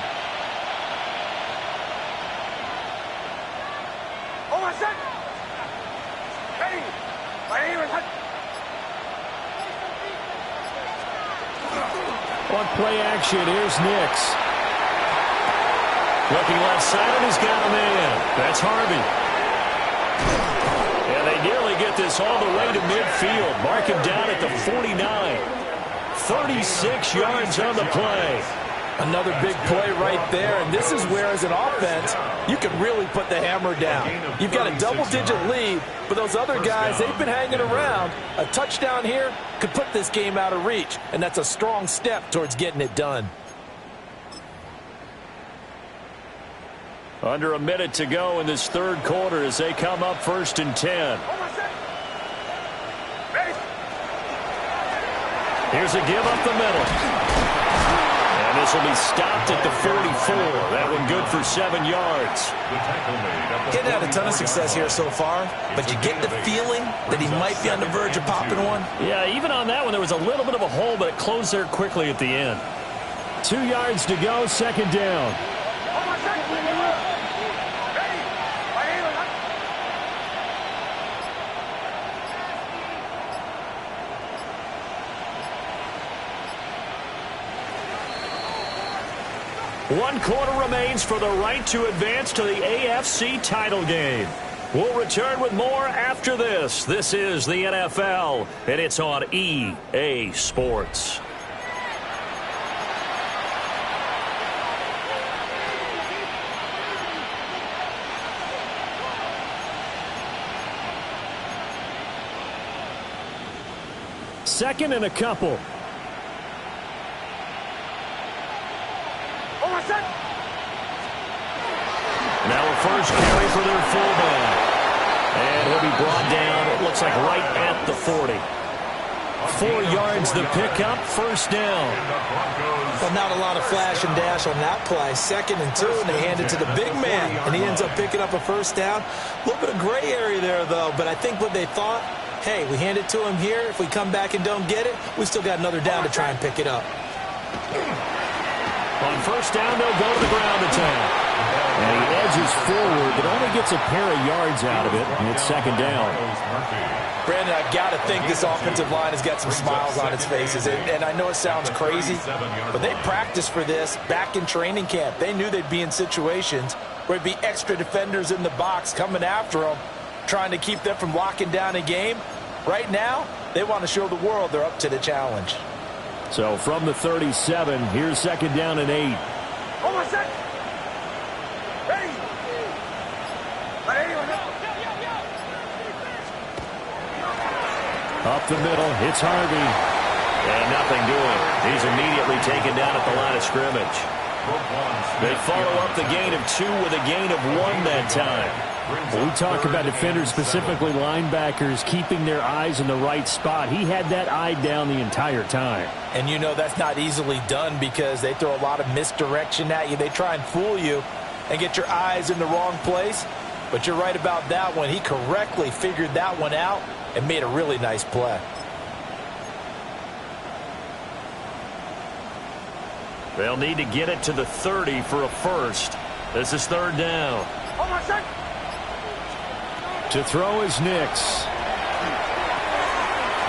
On play action, here's Nix.
Looking left side, and he's got a man. That's Harvey. And they nearly get this all the way to midfield. Mark him down at the 49. 36 yards on the play.
Another big play right there, and this is where, as an offense, you can really put the hammer down. You've got a double-digit lead, but those other guys, they've been hanging around. A touchdown here could put this game out of reach, and that's a strong step towards getting it done.
Under a minute to go in this 3rd quarter as they come up 1st and 10. Here's a give up the middle. And this will be stopped at the 44. That one good for 7 yards.
Getting had a ton of success here so far, but you get the feeling that he might be on the verge of popping one.
Yeah, even on that one, there was a little bit of a hole, but it closed there quickly at the end.
2 yards to go, 2nd down.
One quarter remains for the right to advance to the AFC title game. We'll return with more after this. This is the NFL, and it's on EA Sports.
Second and a couple.
Now a first carry for their fullback. And he'll be brought down, it looks like right at the 40. 4 yards the pickup, first down.
Well, not a lot of flash and dash on that play. 2nd and 2, and they hand it to the big man, and he ends up picking up a first down. A little bit of gray area there, though, but I think what they thought, hey, we hand it to him here. If we come back and don't get it, we still got another down to try and pick it up.
On first down, they'll go to the ground attack.
And he edges forward, but only gets a pair of yards out of it, and it's 2nd down.
Brandon, I've got to think this offensive line has got some smiles on its faces. And I know it sounds crazy, but they practiced for this back in training camp. They knew they'd be in situations where it'd be extra defenders in the box coming after them, trying to keep them from locking down a game. Right now, they want to show the world they're up to the challenge.
So from the 37, here's 2nd down and 8.
Hold on a sec. Ready.
Up the middle, it's Harvey.
And nothing doing. He's immediately taken down at the line of scrimmage. They follow up the gain of 2 with a gain of 1 that time.
Well, we talk about defenders, specifically linebackers, keeping their eyes in the right spot. He had that eye down the entire time.
And you know that's not easily done because they throw a lot of misdirection at you. They try and fool you and get your eyes in the wrong place. But you're right about that one. He correctly figured that one out and made a really nice play.
They'll need to get it to the 30 for a first. This is 3rd down.
Hold on a sec.
To throw is Nix.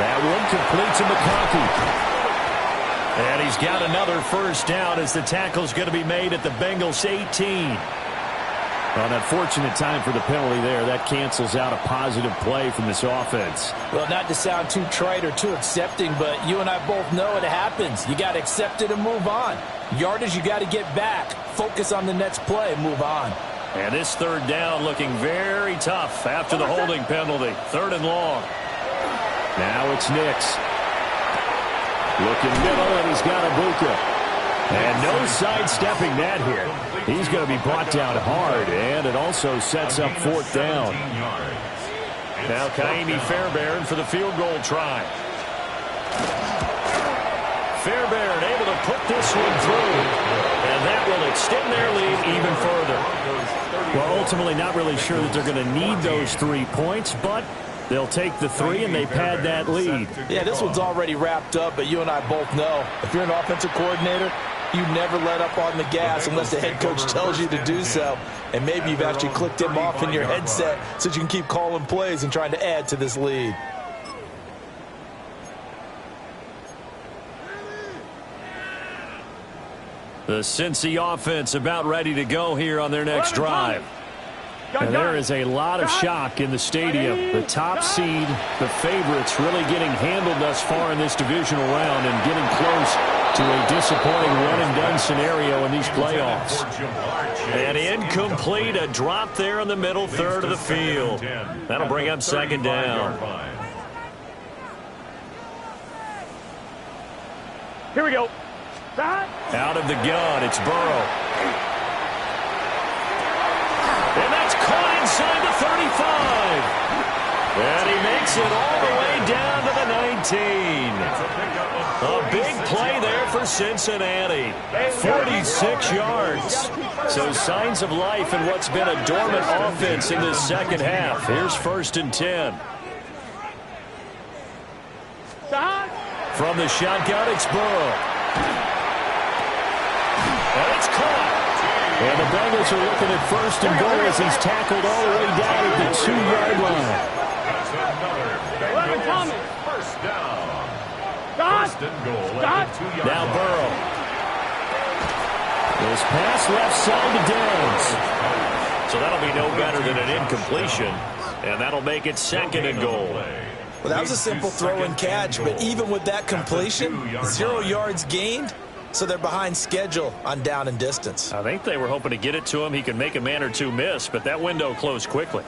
That one complete to McConkey.
And he's got another first down as the tackle's going to be made at the Bengals 18.
Well, an unfortunate time for the penalty there. That cancels out a positive play from this offense.
Well, not to sound too trite or too accepting, but you and I both know it happens. You got to accept it and move on. Yardage, you got to get back. Focus on the next play and move on.
And this 3rd down looking very tough after the holding penalty. 3rd and long.
Now it's Nix. Looking middle, and he's got Ibuka. And no sidestepping that here. He's going to be brought down hard, and it also sets up 4th down.
Now Kaimi Fairbairn for the field goal try. Fairbairn able to put this one through, and that will extend their lead even further.
Well, ultimately not really sure that they're going to need those 3 points, but they'll take the 3 and they pad that lead.
Yeah, this one's already wrapped up, but you and I both know if you're an offensive coordinator, you never let up on the gas unless the head coach tells you to do so. And maybe you've actually clicked him off in your headset so you can keep calling plays and trying to add to this lead.
The Cincy offense about ready to go here on their next drive.
And there is a lot of shock in the stadium. The top seed, the favorites, really getting handled thus far in this divisional round and getting close to a disappointing one-and-done scenario in these playoffs.
And incomplete, a drop there in the middle third of the field. That'll bring up 2nd down.
Here we go.
Out of the gun, it's Burrow. And that's caught inside the 35. And he makes it all the way down to the 19. A big play there for Cincinnati. 46 yards. So signs of life in what's been a dormant offense in this second half. Here's 1st and 10. From the shotgun, it's Burrow. And it's caught.
And the Bengals are looking at 1st and goal as he's tackled all the way down at the 2-yard line.
First down. First and goal at the 2-yard line.
Now Burrow.
This pass left side to Downs.
So that'll be no better than an incompletion. And that'll make it 2nd and goal.
Well, that was a simple throw and catch, but even with that completion, 0 yards gained. So they're behind schedule on down and distance.
I think they were hoping to get it to him. He could make a man or two miss, but that window closed quickly.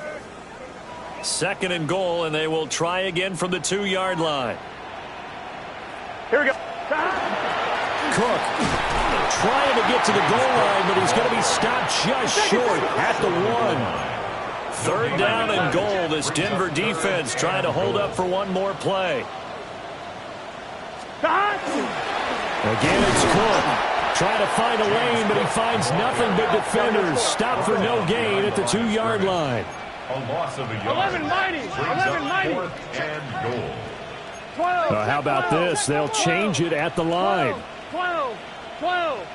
2nd and goal, and they will try again from the 2-yard line.
Here we go.
Cook trying to get to the goal line, but he's going to be stopped just short at the 1.
Third down and goal. This Denver defense trying to hold up for one more play.
Again, it's Cook. Trying to find a lane, but he finds nothing but defenders. Stop for no gain at the 2-yard line.
A loss of a yard.
11 mighty. 11 mighty.
4th and goal.
12.
How about this? They'll change it at the line.
12. 12.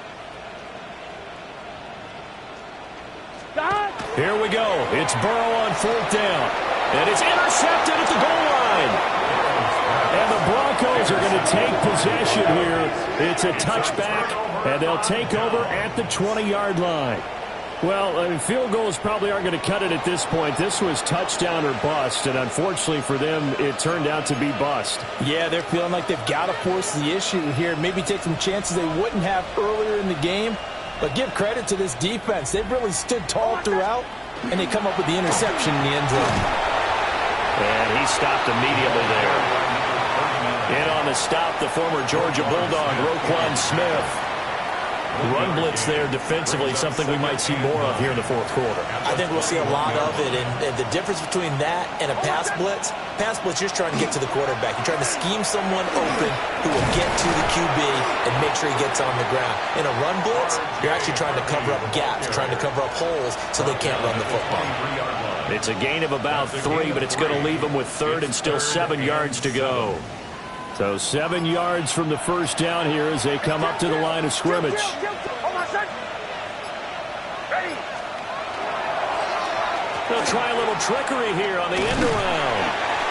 Here we go. It's Burrow on 4th down. And it's intercepted at the goal line. And the Broncos are going to take possession here. It's a touchback, and they'll take over at the 20-yard line. Well, field goals probably aren't going to cut it at this point. This was touchdown or bust, and unfortunately for them, it turned out to be bust.
Yeah, they're feeling like they've got to force the issue here. Maybe take some chances they wouldn't have earlier in the game. But give credit to this defense. They've really stood tall throughout, and they come up with the interception in the end zone.
And he stopped immediately there. In on the stop, the former Georgia Bulldog, Roquan Smith. Run blitz there defensively, something we might see more of here in the 4th quarter.
I think we'll see a lot of it, and the difference between that and a pass blitz, you're just trying to get to the quarterback. You're trying to scheme someone open who will get to the QB and make sure he gets on the ground. In a run blitz, you're actually trying to cover up gaps, trying to cover up holes so they can't run the football.
It's a gain of about 3, but it's going to leave them with 3rd and still 7 yards to go. So 7 yards from the first down here as they come up to the line of scrimmage. They'll try a little trickery here on the end around.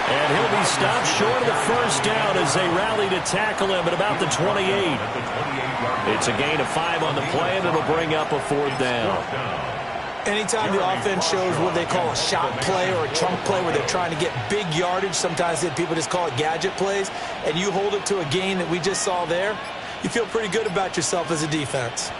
And he'll be stopped short of the first down as they rally to tackle him at about the 28. It's a gain of 5 on the play, and it'll bring up a 4th down.
Anytime the offense shows what they call a shot play or a chunk play where they're trying to get big yardage, sometimes people just call it gadget plays, and you hold it to a gain that we just saw there, you feel pretty good about yourself as a defense.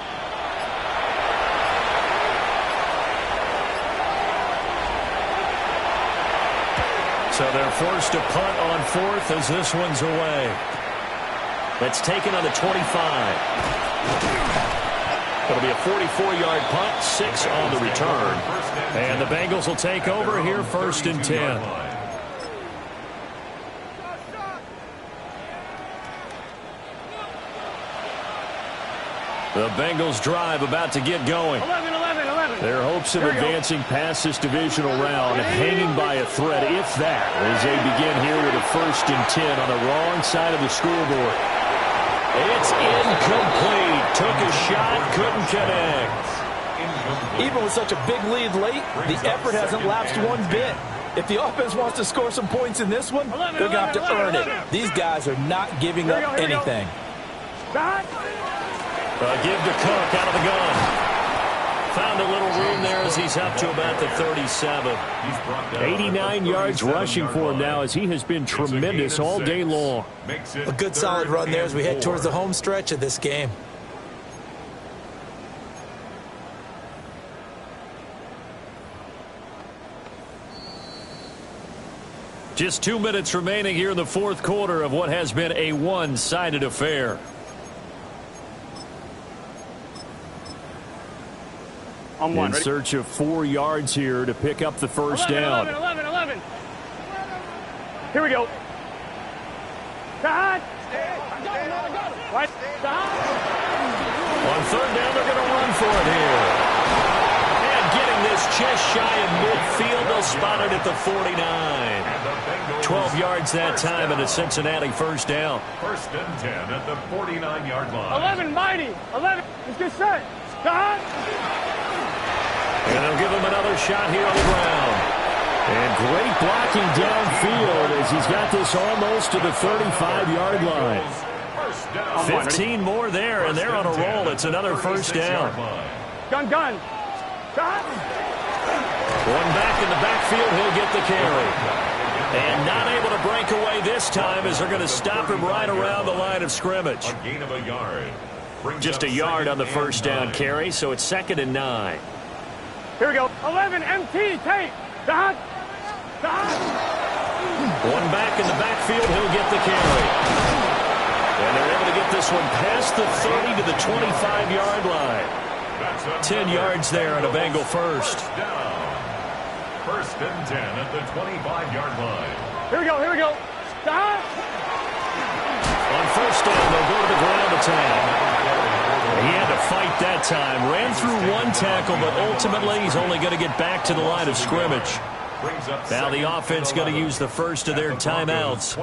So they're forced to punt on 4th as this one's away. That's taken on the 25. It'll be a 44-yard punt, 6 on the return. And the Bengals will take over here 1st and 10. The Bengals drive about to get going.
11.
Their hopes of advancing past this divisional round hanging by a thread, if that, as they begin here with a 1st and 10 on the wrong side of the scoreboard. It's incomplete. Took a shot, couldn't connect.
Even with such a big lead late, the effort hasn't lapsed one bit. If the offense wants to score some points in this one, they're going to have to earn it. These guys are not giving up anything.
Give to Cook out of the gun. Found a little room there as he's up to about the 37. 89 yards rushing for him now as he has been tremendous all day long.
A good solid run there as we head towards the home stretch of this game.
Just 2 minutes remaining here in the 4th quarter of what has been a one-sided affair. In search of 4 yards here to pick up the first down.
11. Here we go. God. Right.
On 3rd down, they're going to run for it here. And getting this just shy of midfield, they'll spot it at the 49. 12 yards that time and a Cincinnati 1st down.
1st and 10 at the 49-yard line.
11 mighty. 11. Let's get set. God.
And they'll give him another shot here on the ground. And great blocking downfield as he's got this almost to the 35-yard line. 15 more there, and they're on a roll. It's another 1st down.
Gun. God.
One back in the backfield, he'll get the carry. And not able to break away this time as they're going to stop him right around the line of scrimmage.
A gain of a yard.
Just a yard on the 1st down carry, so it's 2nd and 9.
Here we go. 11 MT tape. God.
One back in the backfield, he'll get the carry. And they're able to get this one past the 30 to the 25-yard line. 10 yards there on a Bengal 1st.
First and 10 at the 25-yard line.
Here we go, here we go. Stop.
On first down, they'll go to the ground attack. He had to fight that time. Ran through one tackle, but ultimately he's only going to get back to the line of scrimmage. Now the offense going to use the first of their timeouts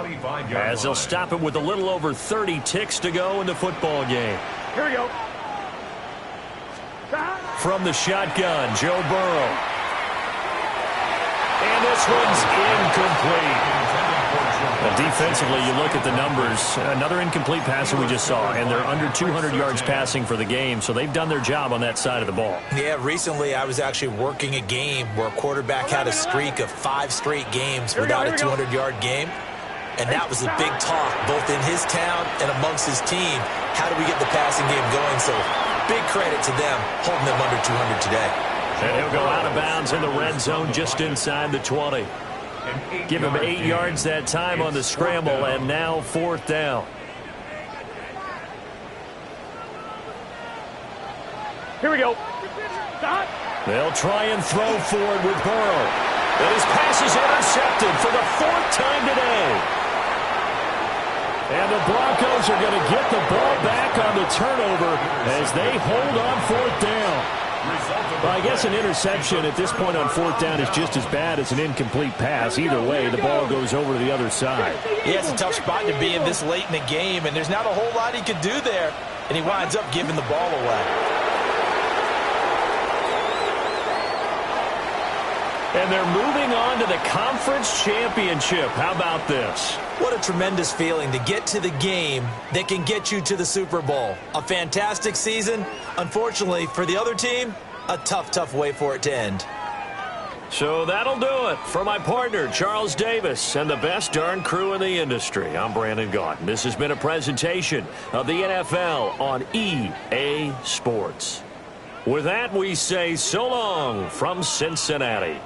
as they'll stop it with a little over 30 ticks to go in the football game.
Here we go.
From the shotgun, Joe Burrow. And this one's incomplete. Defensively, you look at the numbers. Another incomplete passer we just saw, and they're under 200 yards passing for the game, so they've done their job on that side of the ball.
Yeah, recently I was actually working a game where a quarterback had a streak of 5 straight games without a 200-yard game, and that was a big talk both in his town and amongst his team. How do we get the passing game going? So big credit to them holding them under 200 today.
And he'll go out of bounds in the red zone just inside the 20. Give him 8 yards that time on the scramble, and now 4th down.
Here we go. Stop.
They'll try and throw forward with Burrow. And his pass is intercepted for the 4th time today. And the Broncos are going to get the ball back on the turnover as they hold on 4th down. Well, I guess an interception at this point on 4th down is just as bad as an incomplete pass. Either way, the ball goes over to the other side.
Yeah, it's a tough spot to be in this late in the game, and there's not a whole lot he could do there, and he winds up giving the ball away.
And they're moving on to the conference championship. How about this?
What a tremendous feeling to get to the game that can get you to the Super Bowl. A fantastic season. Unfortunately, for the other team, a tough, tough way for it to end.
So that'll do it. For my partner, Charles Davis, and the best darn crew in the industry, I'm Brandon Gaudin. This has been a presentation of the NFL on EA Sports. With that, we say so long from Cincinnati.